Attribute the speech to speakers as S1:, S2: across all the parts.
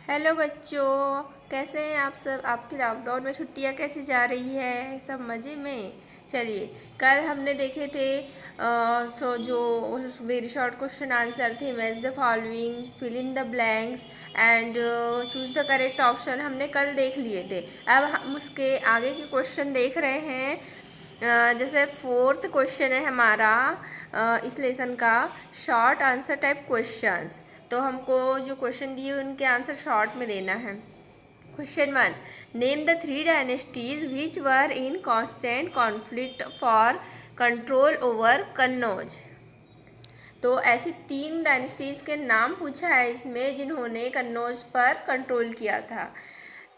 S1: Hello बच्चों, कैसे हैं आप सब। आपकी लॉकडाउन में छुट्टियां कैसी जा रही है? सब मज़े में। चलिए, कल हमने देखे थे जो वेरी शॉर्ट क्वेश्चन आंसर थे। Match the following, fill in the blanks and choose the correct option, हमने कल देख लिए थे। अब हम उसके आगे के क्वेश्चन देख रहे हैं। जैसे फोर्थ क्वेश्चन है हमारा इस लेसन का, शॉर्ट आंसर टाइप क्वेश्चंस। तो हमको जो क्वेश्चन दिए उनके आंसर शॉर्ट में देना है। Question 1, name the 3 dynasties which were in constant conflict for control over Kannauj. तो ऐसी 3 डायनेस्टीज के नाम पूछा है इसमें जिन्होंने कन्नौज पर कंट्रोल किया था।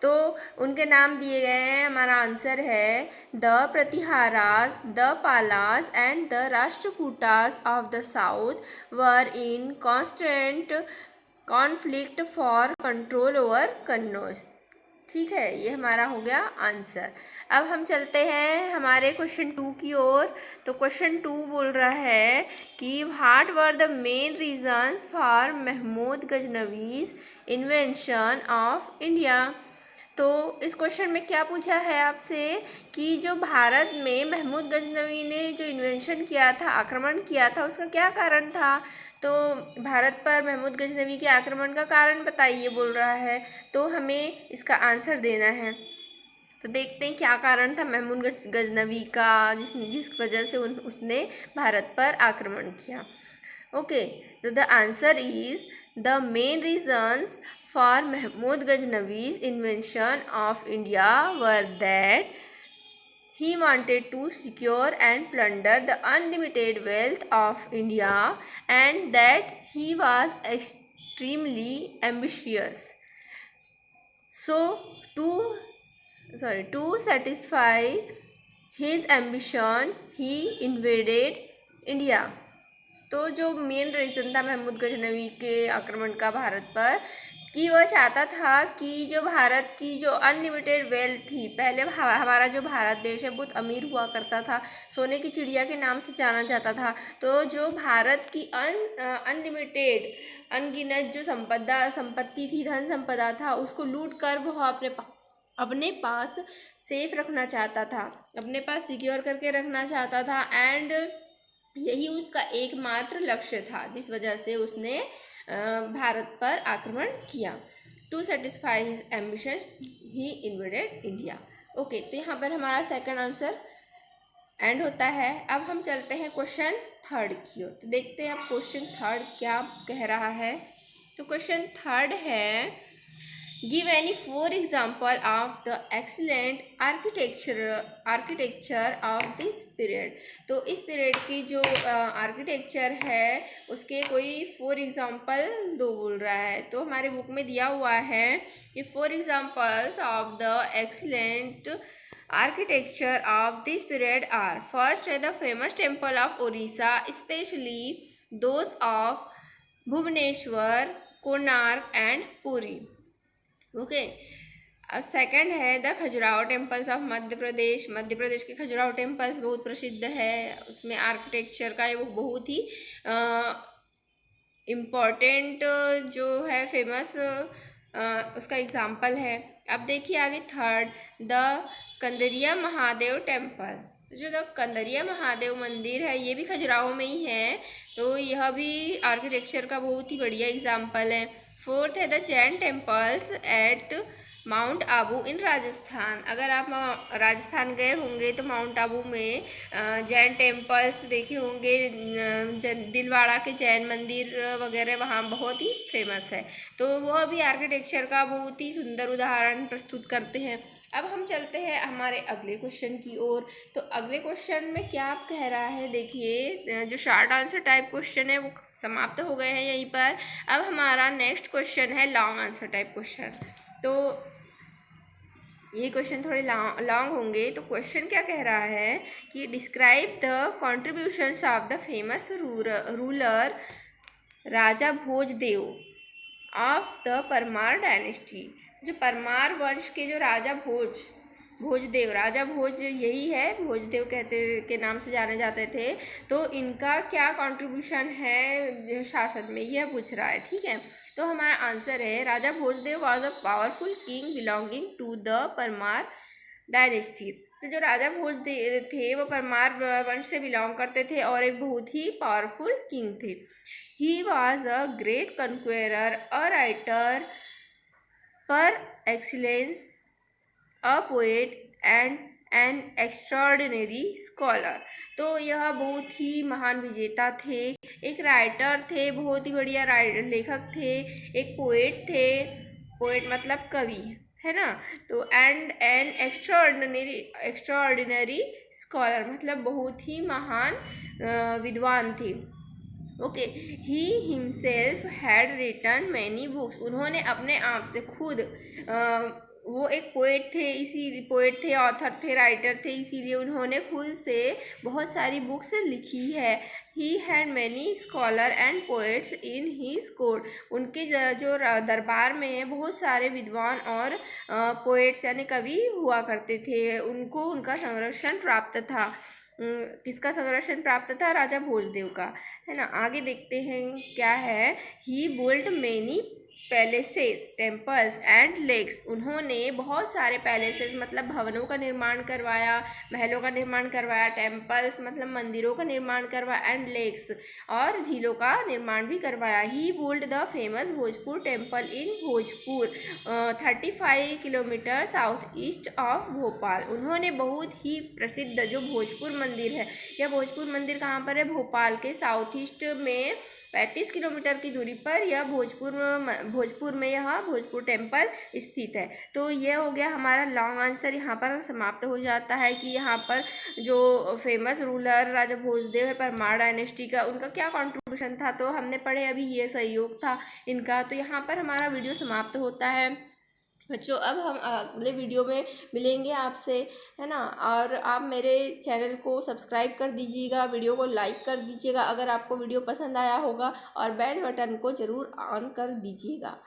S1: तो उनके नाम दिए गए हैं। हमारा आंसर है the Pratiharas, the Palas and the Rashtrakutas of the south were in constant conflict for control over Kannauj. ठीक है, ये हमारा हो गया आंसर। अब हम चलते हैं हमारे क्वेश्चन 2 की ओर। तो क्वेश्चन 2 बोल रहा है कि what were the main reasons for Mahmud Ghaznavi's invention of India. तो इस क्वेश्चन में क्या पूछा है आपसे कि जो भारत में महमूद गजनवी ने जो इन्वेंशन किया था, आक्रमण किया था, उसका क्या कारण था। तो भारत पर महमूद गजनवी के आक्रमण का कारण बताइए बोल रहा है। तो हमें इसका आंसर देना है। तो देखते हैं क्या कारण था महमूद गजनवी का जिस वजह से उसने भारत पर आक्रमण किया। ओके, तो the answer is the main reasons for Mahmud Ghaznavi's invention of India were that he wanted to secure and plunder the unlimited wealth of India and that he was extremely ambitious. So to satisfy his ambition, he invaded India. तो जो main reason था महमूद गजनवी के आक्रमण का भारत पर, कि वह चाहता था कि जो भारत की जो अनलिमिटेड वेल्थ थी, पहले हमारा जो भारत देश है बहुत अमीर हुआ करता था, सोने की चिड़िया के नाम से जाना जाता था। तो जो भारत की अनलिमिटेड अनगिनत जो संपत्ति थी, धन संपदा था, उसको लूट कर वह अपने पास सेफ रखना चाहता था, अपने पास सिक्योर करके रखना चाहता था। एंड यही उसका एकमात्र लक्ष्य था, जिस वजह से उसने भारत पर आक्रमण किया। To satisfy his ambition he invaded India. Okay, तो यहाँ पर हमारा सेकंड आंसर एंड होता है। अब हम चलते हैं क्वेश्चन 3 की ओर। तो देखते हैं अब क्वेश्चन 3 क्या कह रहा है। तो क्वेश्चन 3 है, give any 4 example of the excellent architecture of this period। तो इस पीरियड की जो आर्किटेक्चर है उसके कोई 4 एग्जाम्पल दो बोल रहा है। तो हमारे बुक में दिया हुआ है कि 4 examples of the excellent architecture of this period are, first है the famous temple of Orissa, especially those of Bhubaneswar, Konark and Puri। Okay, second है the Khajuraho temples of Madhya Pradesh. Madhya Pradesh के खजुराहो टेम्पल्स बहुत प्रसिद्ध है, उसमें आर्किटेक्चर का वो बहुत ही इम्पॉर्टेंट जो है फेमस उसका एग्जाम्पल है। अब देखिए आगे third, the Kandariya Mahadev temple. जो द कंदरिया महादेव मंदिर है ये भी खजुराहो में ही है, तो यह भी आर्किटेक्चर का बहुत ही बढ़िया एग्जाम्पल है। फोर्थ है the Jain temples at mount Abu in Rajasthan. अगर आप राजस्थान गए होंगे तो माउंट आबू में जैन टेम्पल्स देखे होंगे, दिलवाड़ा के जैन मंदिर वगैरह वहाँ बहुत ही फेमस है। तो वह भी आर्किटेक्चर का बहुत ही सुंदर उदाहरण प्रस्तुत करते हैं। अब हम चलते हैं हमारे अगले क्वेश्चन की ओर। तो अगले क्वेश्चन में क्या कह रहा है, देखिए जो शॉर्ट आंसर टाइप क्वेश्चन है वो समाप्त हो गए हैं यहीं पर। अब हमारा नेक्स्ट क्वेश्चन है लॉन्ग आंसर टाइप क्वेश्चन। तो ये क्वेश्चन थोड़े लॉन्ग होंगे। तो क्वेश्चन क्या कह रहा है कि describe the contributions of the famous ruler Raja Bhojdev of the Parmar dynasty. जो परमार वंश के जो राजा भोज भोजदेव, राजा भोज यही है, भोजदेव कहते के नाम से जाने जाते थे। तो इनका क्या कंट्रीब्यूशन है शासन में, यह पूछ रहा है। ठीक है, तो हमारा आंसर है Raja Bhojdev was a powerful king belonging to the Parmar dynasty. तो जो राजा भोज थे वो परमार वंश से बिलोंग करते थे और एक बहुत ही पावरफुल किंग थे। He was a great conqueror, a writer par excellence, a poet and an extraordinary scholar. तो यह बहुत ही महान विजेता थे, एक राइटर थे, बहुत ही बढ़िया लेखक थे, एक पोएट थे, पोएट मतलब कवि, है ना। तो एंड एन एक्स्ट्रॉर्डिनरी स्कॉलर मतलब बहुत ही महान विद्वान थे। Okay, he himself had written many books, उन्होंने अपने आप से खुद वो एक पोएट थे, इसी पोएट थे, ऑथर थे, राइटर थे, इसीलिए उन्होंने खुद से बहुत सारी बुक्स लिखी है। He had many scholar and poets in his court, उनके जो दरबार में बहुत सारे विद्वान और पोएट्स यानी कवि हुआ करते थे, उनको उनका संरक्षण प्राप्त था। किसका संरक्षण प्राप्त था? राजा भोजदेव का, है ना। आगे देखते हैं क्या है। He build many palaces, temples and lakes, उन्होंने बहुत सारे पैलेसेस मतलब भवनों का निर्माण करवाया, महलों का निर्माण करवाया, टेम्पल्स मतलब मंदिरों का निर्माण करवाया, एंड लेक्स और झीलों का निर्माण भी करवाया। He build the famous Bhojpur temple in Bhojpur 35 kilometre south east of Bhopal, उन्होंने बहुत ही प्रसिद्ध जो भोजपुर मंदिर है, यह भोजपुर मंदिर कहाँ पर है? भोपाल के साउथ ईस्ट में 35 किलोमीटर की दूरी पर यह भोजपुर में यह भोजपुर टेम्पल स्थित है। तो यह हो गया हमारा लॉन्ग आंसर, यहाँ पर समाप्त हो जाता है कि यहाँ पर जो फेमस रूलर राजा भोजदेव है परमार डायनेस्टी का, उनका क्या कंट्रीब्यूशन था, तो हमने पढ़े अभी ये सहयोग था इनका। तो यहाँ पर हमारा वीडियो समाप्त होता है बच्चों। अब हम अगले वीडियो में मिलेंगे आपसे, है ना। और आप मेरे चैनल को सब्सक्राइब कर दीजिएगा, वीडियो को लाइक कर दीजिएगा अगर आपको वीडियो पसंद आया होगा, और बेल बटन को ज़रूर ऑन कर दीजिएगा।